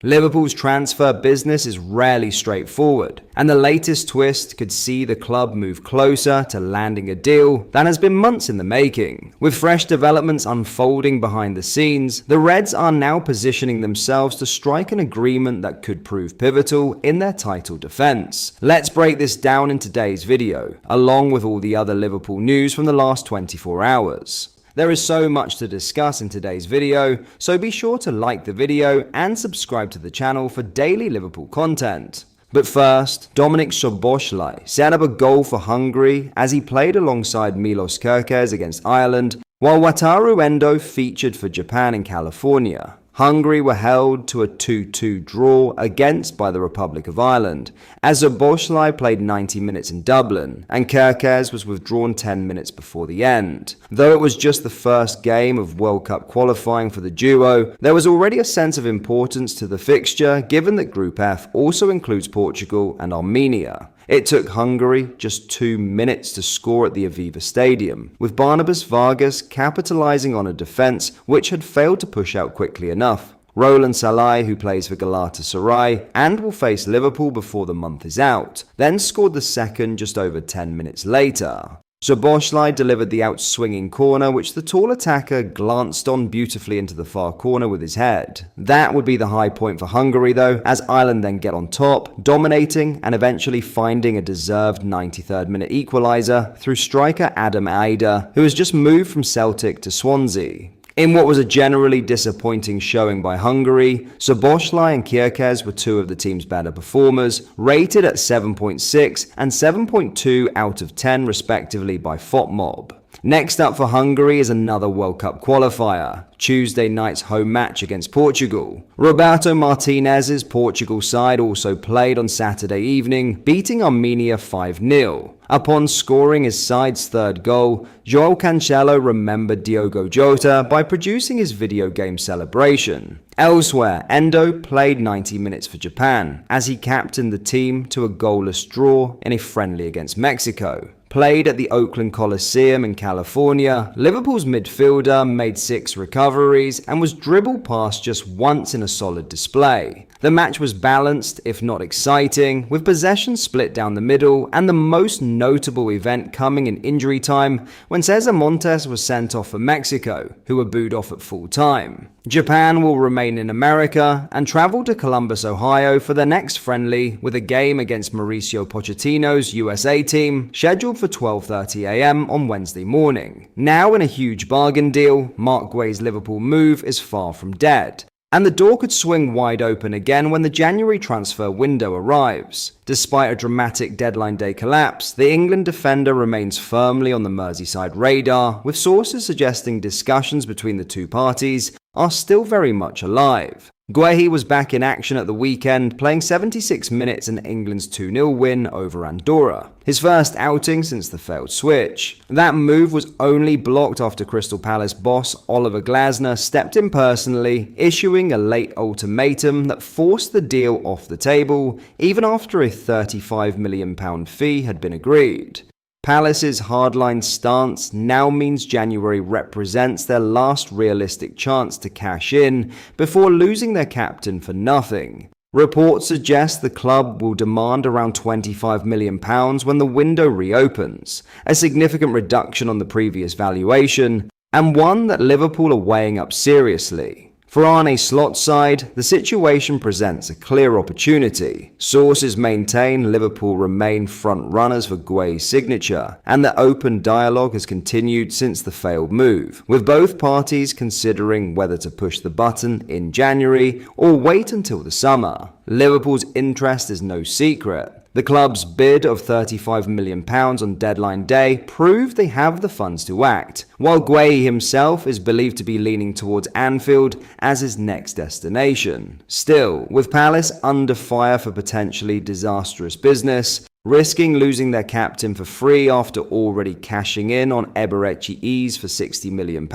Liverpool's transfer business is rarely straightforward, and the latest twist could see the club move closer to landing a deal that has been months in the making. With fresh developments unfolding behind the scenes, the Reds are now positioning themselves to strike an agreement that could prove pivotal in their title defense. Let's break this down in today's video, along with all the other Liverpool news from the last 24 hours. There is so much to discuss in today's video, so be sure to like the video and subscribe to the channel for daily Liverpool content. But first, Dominik Szoboszlai set up a goal for Hungary as he played alongside Milos Kerkez against Ireland, while Wataru Endo featured for Japan in California. Hungary were held to a 2-2 draw against by the Republic of Ireland, as Szoboszlai played 90 minutes in Dublin, and Kerkez was withdrawn 10 minutes before the end. Though it was just the first game of World Cup qualifying for the duo, there was already a sense of importance to the fixture given that Group F also includes Portugal and Armenia. It took Hungary just 2 minutes to score at the Aviva Stadium, with Barnabas Vargas capitalizing on a defense which had failed to push out quickly enough. Roland Salai, who plays for Galatasaray and will face Liverpool before the month is out, then scored the second just over 10 minutes later. Szoboszlai delivered the out-swinging corner, which the tall attacker glanced on beautifully into the far corner with his head. That would be the high point for Hungary though, as Ireland then get on top, dominating and eventually finding a deserved 93rd minute equaliser through striker Adam Aida, who has just moved from Celtic to Swansea. In what was a generally disappointing showing by Hungary, Szoboszlai and Kerkez were two of the team's better performers, rated at 7.6 and 7.2 out of 10 respectively by FOTMob. Next up for Hungary is another World Cup qualifier, Tuesday night's home match against Portugal. Roberto Martinez's Portugal side also played on Saturday evening, beating Armenia 5-0. Upon scoring his side's third goal, João Cancelo remembered Diogo Jota by producing his video game celebration. Elsewhere, Endo played 90 minutes for Japan, as he captained the team to a goalless draw in a friendly against Mexico. Played at the Oakland Coliseum in California, Liverpool's midfielder made 6 recoveries and was dribbled past just once in a solid display. The match was balanced, if not exciting, with possession split down the middle, and the most notable event coming in injury time when Cesar Montes was sent off for Mexico, who were booed off at full time. Japan will remain in America and travel to Columbus, Ohio for their next friendly, with a game against Mauricio Pochettino's USA team scheduled for 12:30 a.m. on Wednesday morning. Now in a huge bargain deal, Mark Guéhi's Liverpool move is far from dead, and the door could swing wide open again when the January transfer window arrives. Despite a dramatic deadline day collapse, the England defender remains firmly on the Merseyside radar, with sources suggesting discussions between the two parties are still very much alive. Guéhi was back in action at the weekend, playing 76 minutes in England's 2-0 win over Andorra, his first outing since the failed switch. That move was only blocked after Crystal Palace boss Oliver Glasner stepped in personally, issuing a late ultimatum that forced the deal off the table, even after a £35 million fee had been agreed. Palace's hardline stance now means January represents their last realistic chance to cash in before losing their captain for nothing. Reports suggest the club will demand around £25 million when the window reopens, a significant reduction on the previous valuation, and one that Liverpool are weighing up seriously. For Arne Slot's side, the situation presents a clear opportunity. Sources maintain Liverpool remain front runners for Guéhi's signature, and the open dialogue has continued since the failed move, with both parties considering whether to push the button in January or wait until the summer. Liverpool's interest is no secret. The club's bid of £35 million on deadline day proved they have the funds to act, while Guéhi himself is believed to be leaning towards Anfield as his next destination. Still, with Palace under fire for potentially disastrous business, risking losing their captain for free after already cashing in on Eberechi Eze for £60 million,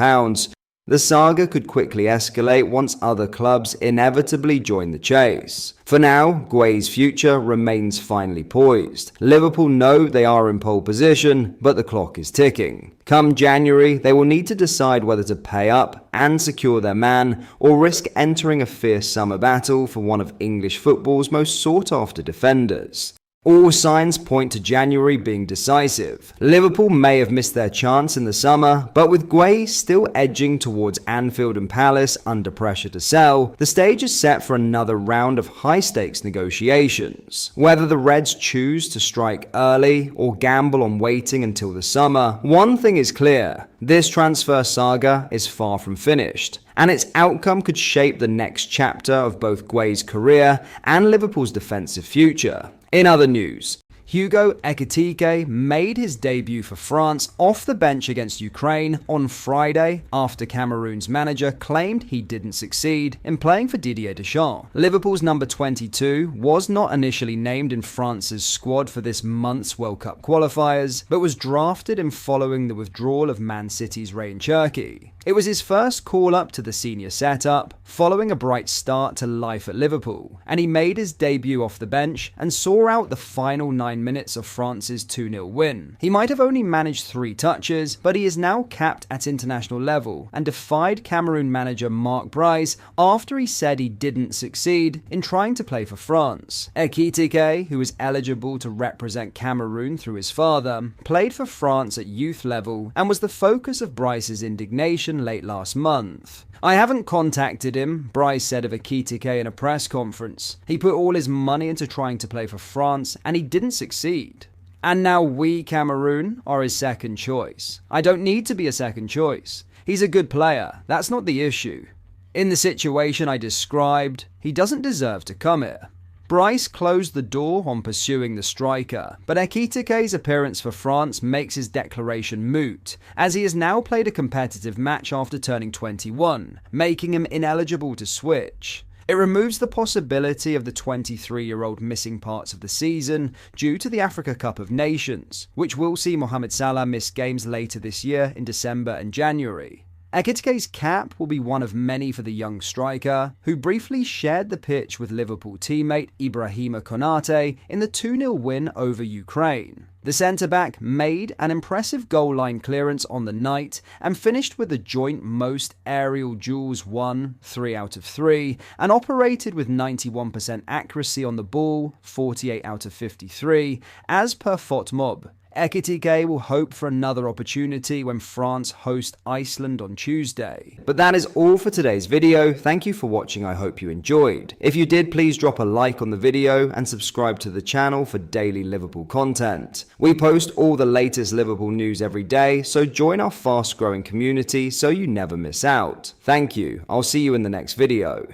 The saga could quickly escalate once other clubs inevitably join the chase. For now, Gué's future remains finely poised. Liverpool know they are in pole position, but the clock is ticking. Come January, they will need to decide whether to pay up and secure their man, or risk entering a fierce summer battle for one of English football's most sought-after defenders. All signs point to January being decisive. Liverpool may have missed their chance in the summer, but with Gué still edging towards Anfield and Palace under pressure to sell, the stage is set for another round of high-stakes negotiations. Whether the Reds choose to strike early or gamble on waiting until the summer, one thing is clear: this transfer saga is far from finished, and its outcome could shape the next chapter of both Gué's career and Liverpool's defensive future. In other news, Hugo Ekitike made his debut for France off the bench against Ukraine on Friday after Cameroon's manager claimed he didn't succeed in playing for Didier Deschamps. Liverpool's number 22 was not initially named in France's squad for this month's World Cup qualifiers, but was drafted in following the withdrawal of Man City's Ryan Cherki. It was his first call-up to the senior setup, following a bright start to life at Liverpool, and he made his debut off the bench and saw out the final 9 minutes of France's 2-0 win. He might have only managed 3 touches, but he is now capped at international level and defied Cameroon manager Marc Bryce after he said he didn't succeed in trying to play for France. Ekitike, who is eligible to represent Cameroon through his father, played for France at youth level and was the focus of Bryce's indignation late last month. "I haven't contacted him," Bryce said of Ekitike in a press conference. "He put all his money into trying to play for France and he didn't succeed. And now we, Cameroon, are his second choice. I don't need to be a second choice. He's a good player. That's not the issue. In the situation I described, he doesn't deserve to come here." Bryce closed the door on pursuing the striker, but Ekitike's appearance for France makes his declaration moot, as he has now played a competitive match after turning 21, making him ineligible to switch. It removes the possibility of the 23-year-old missing parts of the season due to the Africa Cup of Nations, which will see Mohamed Salah miss games later this year in December and January. Ekitike's cap will be one of many for the young striker, who briefly shared the pitch with Liverpool teammate Ibrahima Konate in the 2-0 win over Ukraine. The centre-back made an impressive goal line clearance on the night and finished with the joint most aerial duels won, 3 out of 3, and operated with 91% accuracy on the ball, 48 out of 53, as per FotMob. Ekitike will hope for another opportunity when France host Iceland on Tuesday. But that is all for today's video. Thank you for watching. I hope you enjoyed. If you did, please drop a like on the video and subscribe to the channel for daily Liverpool content. We post all the latest Liverpool news every day, so join our fast-growing community so you never miss out. Thank you. I'll see you in the next video.